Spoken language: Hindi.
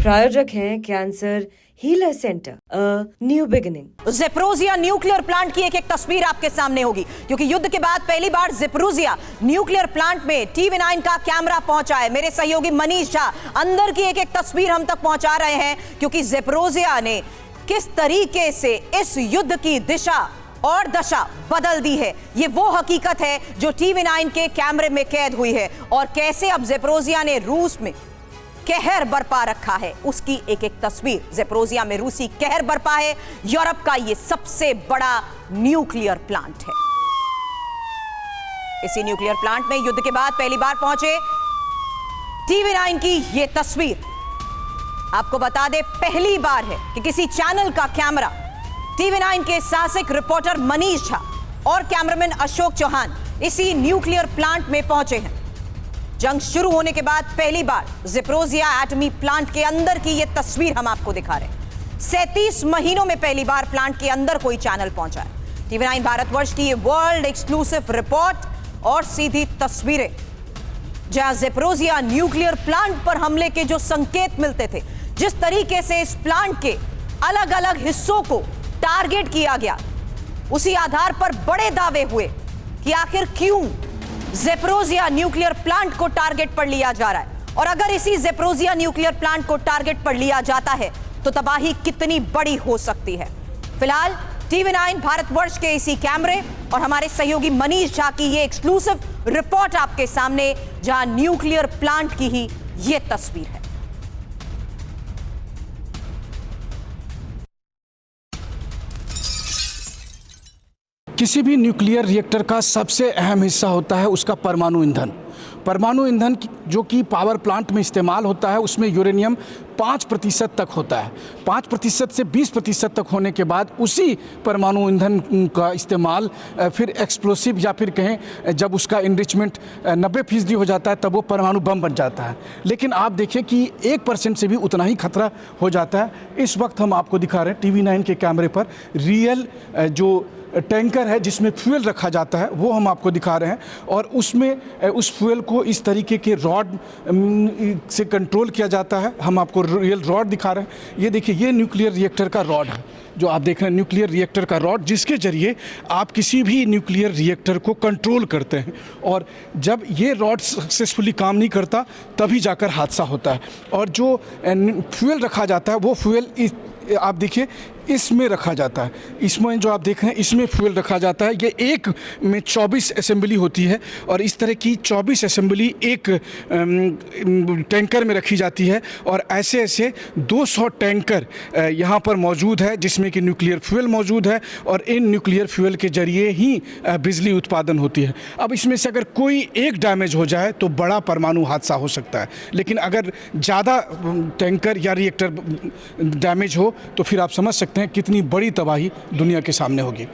प्रायोजक हैं cancer healer centre, new beginning. Zaporizhzhia nuclear plant की एक एक तस्वीर आपके सामने होगी, क्योंकि युद्ध के बाद पहली बार ज़ेपोरिज़िया न्यूक्लियर प्लांट में TV9 का कैमरा पहुंचा है। मेरे सहयोगी मनीष झा अंदर की एक एक तस्वीर हम तक पहुंचा रहे हैं, क्योंकि ज़ेपोरिज़िया ने किस तरीके से इस युद्ध की दिशा और दशा बदल दी है, ये वो हकीकत है जो TV9 के कैमरे में कैद हुई है, और कैसे अब ज़ेपोरिज़िया ने रूस में कहर बरपा रखा है उसकी एक एक तस्वीर। ज़ेपोरिज़िया में रूसी कहर बरपा है। यूरोप का यह सबसे बड़ा न्यूक्लियर प्लांट है। इसी न्यूक्लियर प्लांट में युद्ध के बाद पहली बार पहुंचे TV9 की यह तस्वीर। आपको बता दें, पहली बार है कि किसी चैनल का कैमरा TV9 के साहसिक रिपोर्टर मनीष झा और कैमरामैन अशोक चौहान इसी न्यूक्लियर प्लांट में पहुंचे हैं। जंग शुरू होने के बाद पहली बार ज़ेपोरिज़िया एटमी प्लांट के अंदर की यह तस्वीर हम आपको दिखा रहे हैं। 37 महीनों में पहली बार प्लांट के अंदर कोई चैनल पहुंचा है। TV9 भारतवर्ष की वर्ल्ड एक्सक्लूसिव रिपोर्ट और सीधी तस्वीरें, जहां ज़ेपोरिज़िया न्यूक्लियर प्लांट पर हमले के जो संकेत मिलते थे, जिस तरीके से इस प्लांट के अलग अलग हिस्सों को टारगेट किया गया, उसी आधार पर बड़े दावे हुए कि आखिर क्यों ज़ेपोरिज़िया न्यूक्लियर प्लांट को टारगेट पर लिया जा रहा है, और अगर इसी ज़ेपोरिज़िया न्यूक्लियर प्लांट को टारगेट पर लिया जाता है तो तबाही कितनी बड़ी हो सकती है। फिलहाल TV9 भारतवर्ष के इसी कैमरे और हमारे सहयोगी मनीष झा की ये एक्सक्लूसिव रिपोर्ट आपके सामने, जहां न्यूक्लियर प्लांट की ही ये तस्वीर है। किसी भी न्यूक्लियर रिएक्टर का सबसे अहम हिस्सा होता है उसका परमाणु ईंधन। परमाणु ईंधन जो कि पावर प्लांट में इस्तेमाल होता है, उसमें यूरेनियम 5% तक होता है। 5% से 20% तक होने के बाद उसी परमाणु ईंधन का इस्तेमाल फिर एक्सप्लोसिव या फिर कहें जब उसका इनरिचमेंट 90% हो जाता है तब वो परमाणु बम बन जाता है। लेकिन आप देखिए कि 1% से भी उतना ही खतरा हो जाता है। इस वक्त हम आपको दिखा रहे हैं TV9 के कैमरे पर रियल जो टैंकर है जिसमें फ्यूल रखा जाता है, वो हम आपको दिखा रहे हैं, और उसमें उस फ्यूल को इस तरीके के रॉड से कंट्रोल किया जाता है। हम आपको रियल रॉड दिखा रहे हैं। ये देखिए, ये न्यूक्लियर रिएक्टर का रॉड है जो आप देख रहे हैं, न्यूक्लियर रिएक्टर का रॉड, जिसके जरिए आप किसी भी न्यूक्लियर रिएक्टर को कंट्रोल करते हैं। और जब ये रॉड सक्सेसफुली काम नहीं करता तभी जाकर हादसा होता है। और जो फ्यूल रखा जाता है वो फ्यूल आप देखिए इसमें रखा जाता है। इसमें जो आप देख रहे हैं इसमें फ्यूल रखा जाता है। ये एक में 24 असेंबली होती है, और इस तरह की 24 असेंबली एक टैंकर में रखी जाती है, और ऐसे ऐसे 200 टैंकर यहाँ पर मौजूद है जिसमें कि न्यूक्लियर फ्यूल मौजूद है, और इन न्यूक्लियर फ्यूल के जरिए ही बिजली उत्पादन होती है। अब इसमें से अगर कोई एक डैमेज हो जाए तो बड़ा परमाणु हादसा हो सकता है, लेकिन अगर ज़्यादा टैंकर या रिएक्टर डैमेज हो तो फिर आप समझ सकते हैं कितनी बड़ी तबाही दुनिया के सामने होगी।